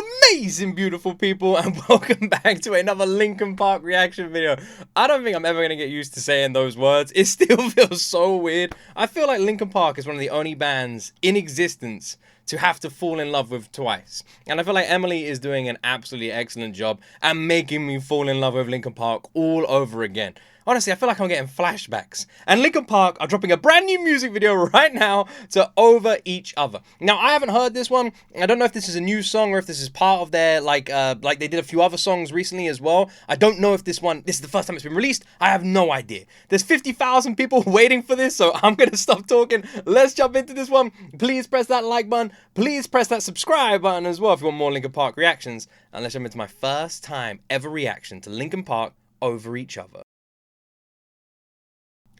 Amazing, beautiful people, and welcome back to another Linkin Park reaction video. I don't think I'm ever going to get used to saying those words. It still feels so weird. I feel like Linkin Park is one of the only bands in existence to have to fall in love with twice. And I feel like Emily is doing an absolutely excellent job at making me fall in love with Linkin Park all over again. Honestly, I feel like I'm getting flashbacks. And Linkin Park are dropping a brand new music video right now to Over Each Other. Now, I haven't heard this one. I don't know if this is a new song or if this is part of their, like they did a few other songs recently as well. I don't know if this is the first time it's been released. I have no idea. There's 50,000 people waiting for this, so I'm going to stop talking. Let's jump into this one. Please press that like button. Please press that subscribe button as well if you want more Linkin Park reactions. And let's jump into my first time ever reaction to Linkin Park Over Each Other.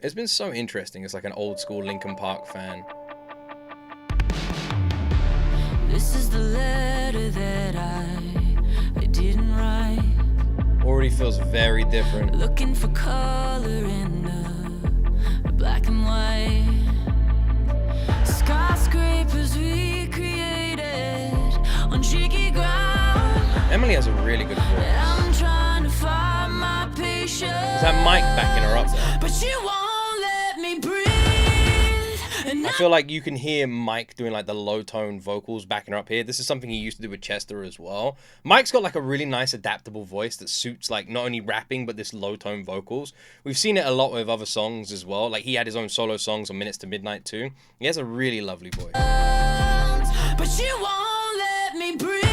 It's been so interesting as like an old school Linkin Park fan. This is the letter that I didn't write. Already feels very different. Looking for color in the black and white. Skyscrapers we created on shaky ground. Emily has a really good voice. I'm trying to find my patience. Is that Mike backing her up there? But you won't let me breathe. I feel like you can hear Mike doing like the low tone vocals backing her up here. This is something he used to do with Chester as well. Mike's got like a really nice adaptable voice that suits like not only rapping but this low tone vocals. We've seen it a lot with other songs as well. Like he had his own solo songs on Minutes to Midnight too. He has a really lovely voice. But you won't let me breathe,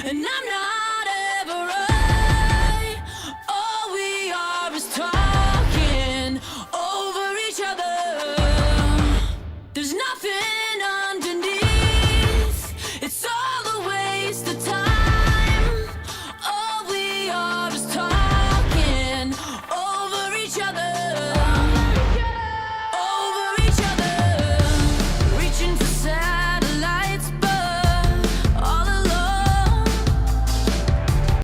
and I'm not ever right. All we are is talking over each other. There's nothing underneath. It's all a waste of time. All we are is talking over each other. Over each other. Reaching for satellites, but all alone.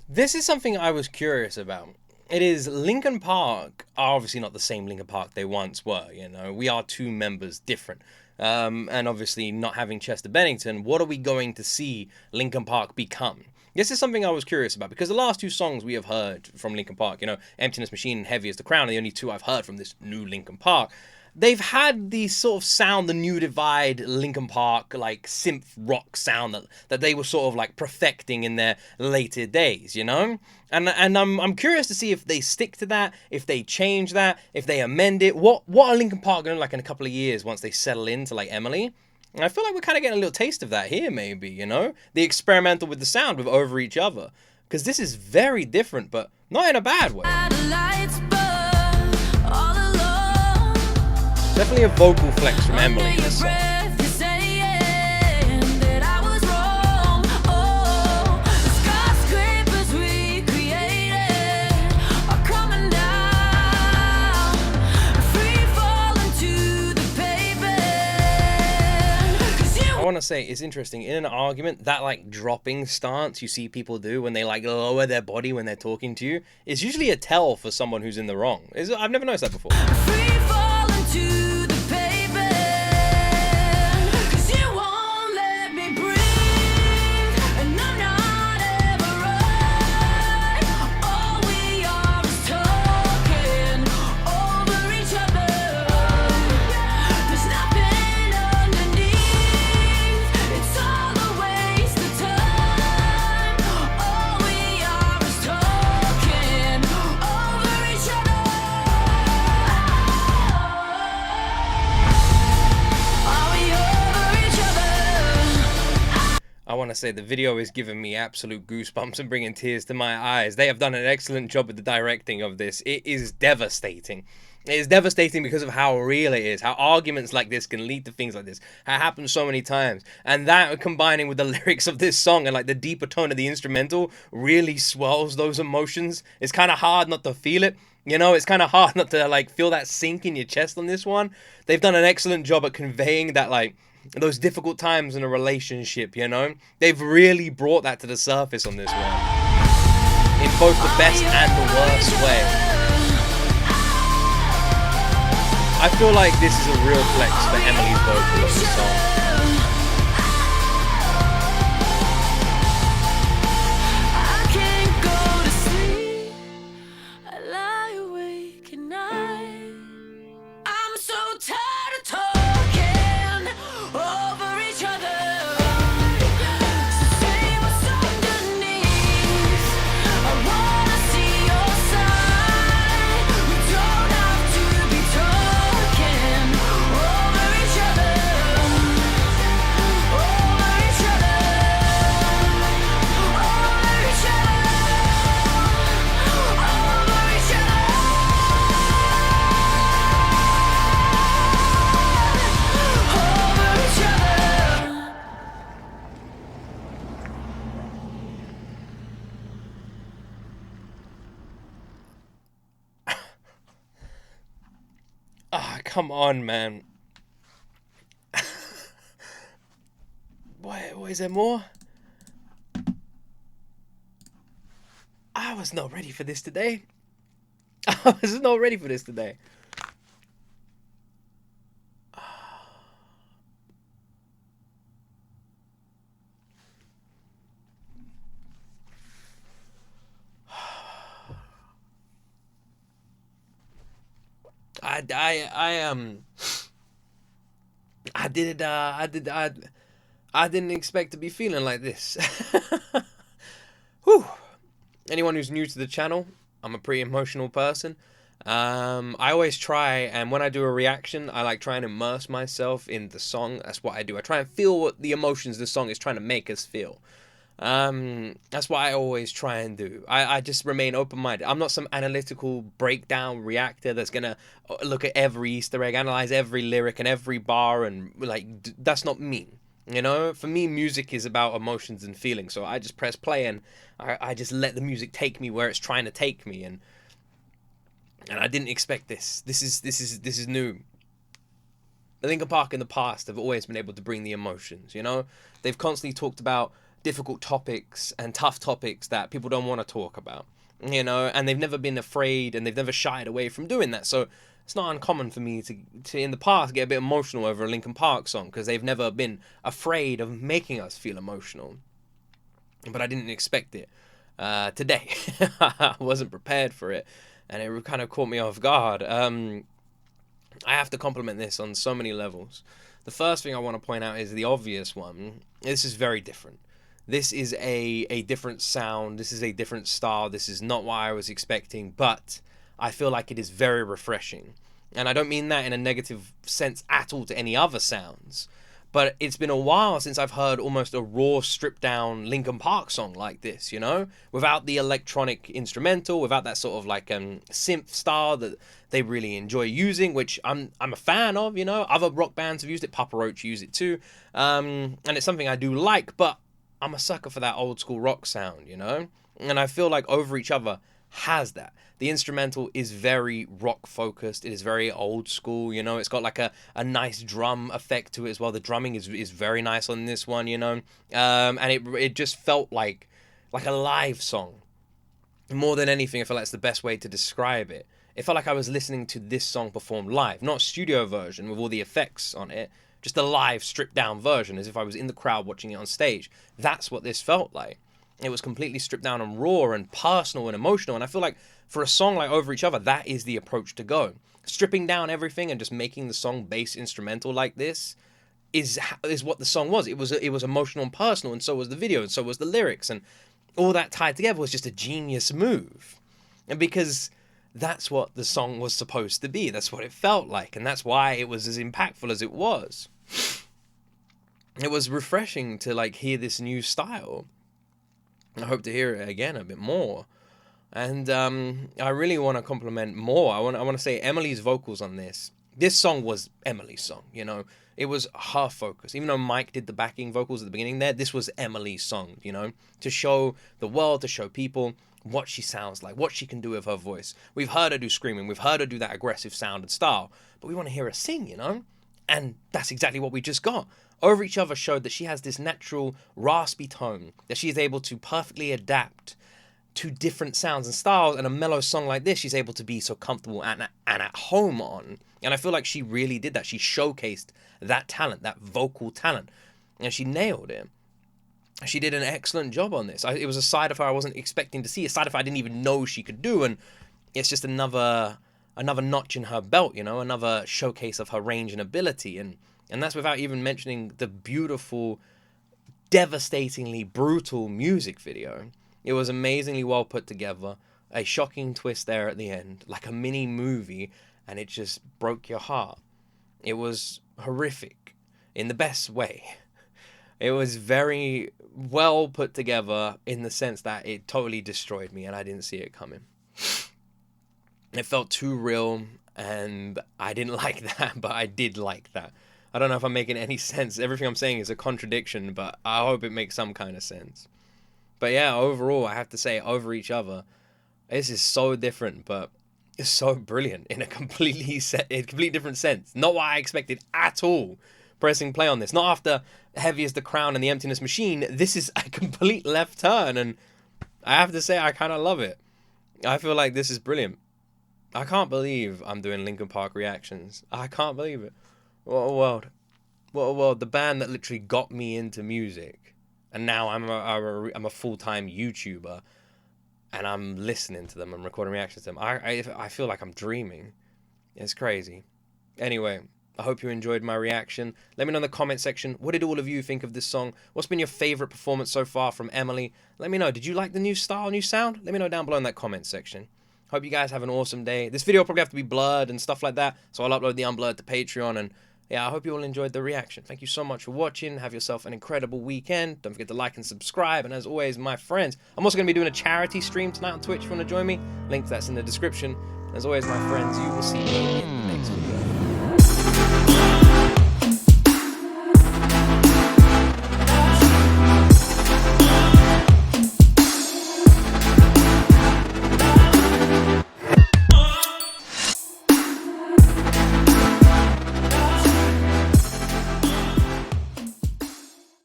This is something I was curious about. It is Linkin Park are obviously not the same Linkin Park they once were, you know. We are two members different. And obviously not having Chester Bennington, what are we going to see Linkin Park become? This is something I was curious about because the last two songs we have heard from Linkin Park, you know, Emptiness Machine and Heavy as the Crown, are the only two I've heard from this new Linkin Park. They've had the sort of sound, the New Divide Linkin Park, like synth rock sound that they were sort of like perfecting in their later days, you know? And I'm curious to see if they stick to that, if they change that, if they amend it. What are Linkin Park going to like in a couple of years once they settle into like Emily? And I feel like we're kind of getting a little taste of that here, maybe, you know? The experimental with the sound with Over Each Other. Because this is very different, but not in a bad way. Definitely a vocal flex from Emily in this song. I want to say it's interesting in an argument that like dropping stance you see people do when they like lower their body when they're talking to you is usually a tell for someone who's in the wrong. I've never noticed that before. To the paper, 'cause you won't let me breathe, and I'm not ever right. All we are is talking over each other. There's nothing underneath. It's all a waste of time. All we are is talking over each other. I want to say the video is giving me absolute goosebumps and bringing tears to my eyes. They have done an excellent job with the directing of this. It is devastating. It is devastating because of how real it is, how arguments like this can lead to things like this. It happens so many times. And that combining with the lyrics of this song and like the deeper tone of the instrumental really swells those emotions. It's kind of hard not to feel it. You know, it's kind of hard not to like feel that sink in your chest on this one. They've done an excellent job at conveying that like those difficult times in a relationship, you know? They've really brought that to the surface on this one. In both the best and the worst way. I feel like this is a real flex for Emily's vocal on this song. come on, man. What is there more? I was not ready for this today. I was not ready for this today. I didn't expect to be feeling like this. Whew. Anyone who's new to the channel, I'm a pretty emotional person. I always try, and when I do a reaction, I like try and immerse myself in the song. That's what I do. I try and feel what the emotions the song is trying to make us feel. That's what I always try and do. I just remain open-minded. I'm not some analytical breakdown reactor that's gonna look at every Easter egg, analyze every lyric and every bar, and like that's not me. You know, for me, music is about emotions and feelings. So I just press play and I just let the music take me where it's trying to take me, and I didn't expect this. This is new. Linkin Park in the past have always been able to bring the emotions. You know, they've constantly talked about difficult topics and tough topics that people don't want to talk about. You know, and they've never been afraid and they've never shied away from doing that. So it's not uncommon for me to in the past get a bit emotional over a Linkin Park song because they've never been afraid of making us feel emotional. But I didn't expect it today. I wasn't prepared for it, and it kind of caught me off guard. I have to compliment this on so many levels. The first thing I want to point out is the obvious one. This is very different. This is a different sound. This is a different style. This is not what I was expecting, but I feel like it is very refreshing. And I don't mean that in a negative sense at all to any other sounds. But it's been a while since I've heard almost a raw, stripped down Linkin Park song like this, you know? Without the electronic instrumental, without that sort of like synth style that they really enjoy using, which I'm a fan of, you know? Other rock bands have used it, Papa Roach use it too. And it's something I do like, but I'm a sucker for that old school rock sound, you know? And I feel like Over Each Other has that. The instrumental is very rock focused. It is very old school, you know. It's got like a nice drum effect to it as well. The drumming is very nice on this one, you know. And it just felt like a live song. More than anything, I feel like it's the best way to describe it. It felt like I was listening to this song performed live, not a studio version with all the effects on it, just a live stripped down version, as if I was in the crowd watching it on stage. That's what this felt like. It was completely stripped down and raw and personal and emotional, and I feel like for a song like Over Each Other, that is the approach to go. Stripping down everything and just making the song bass instrumental like this is what the song was. It was emotional and personal, and so was the video, and so was the lyrics, and all that tied together was just a genius move. And because that's what the song was supposed to be, that's what it felt like, and that's why it was as impactful as it was. It was refreshing to like hear this new style. I hope to hear it again a bit more. And I really want to compliment more. I want to say Emily's vocals on this. This song was Emily's song, you know. It was her focus. Even though Mike did the backing vocals at the beginning there, this was Emily's song, you know, to show the world, to show people what she sounds like, what she can do with her voice. We've heard her do screaming, we've heard her do that aggressive sound and style, but we want to hear her sing, you know. And that's exactly what we just got. Over Each Other showed that she has this natural raspy tone that she is able to perfectly adapt to different sounds and styles, and a mellow song like this she's able to be so comfortable and at home on. And I feel like she really did that. She showcased that talent, that vocal talent, and she nailed it. She did an excellent job on this. It was a side of her I wasn't expecting to see, a side of her I didn't even know she could do, and it's just another notch in her belt, you know, another showcase of her range and ability, and that's without even mentioning the beautiful, devastatingly brutal music video. It was amazingly well put together, a shocking twist there at the end, like a mini movie, and it just broke your heart. It was horrific in the best way. It was very well put together in the sense that it totally destroyed me and I didn't see it coming. It felt too real, and I didn't like that, but I did like that. I don't know if I'm making any sense. Everything I'm saying is a contradiction, but I hope it makes some kind of sense. But yeah, overall, I have to say, Over Each Other, this is so different, but is so brilliant in a completely different sense. Not what I expected at all. Pressing play on this, not after Heavy as the Crown and the Emptiness Machine. This is a complete left turn, and I have to say I kind of love it. I feel like this is brilliant. I can't believe I'm doing Linkin Park reactions. I can't believe it. What a world. What a world. The band that literally got me into music, and now I'm a full-time YouTuber, and I'm listening to them and recording reactions to them. I feel like I'm dreaming. It's crazy. Anyway, I hope you enjoyed my reaction. Let me know in the comment section, what did all of you think of this song? What's been your favorite performance so far from Emily? Let me know. Did you like the new style, new sound? Let me know down below in that comment section. Hope you guys have an awesome day. This video will probably have to be blurred and stuff like that, so I'll upload the unblurred to Patreon. And yeah, I hope you all enjoyed the reaction. Thank you so much for watching. Have yourself an incredible weekend. Don't forget to like and subscribe. And as always, my friends, I'm also going to be doing a charity stream tonight on Twitch if you want to join me. Link to that's in the description. And as always, my friends, you will see me in the next video.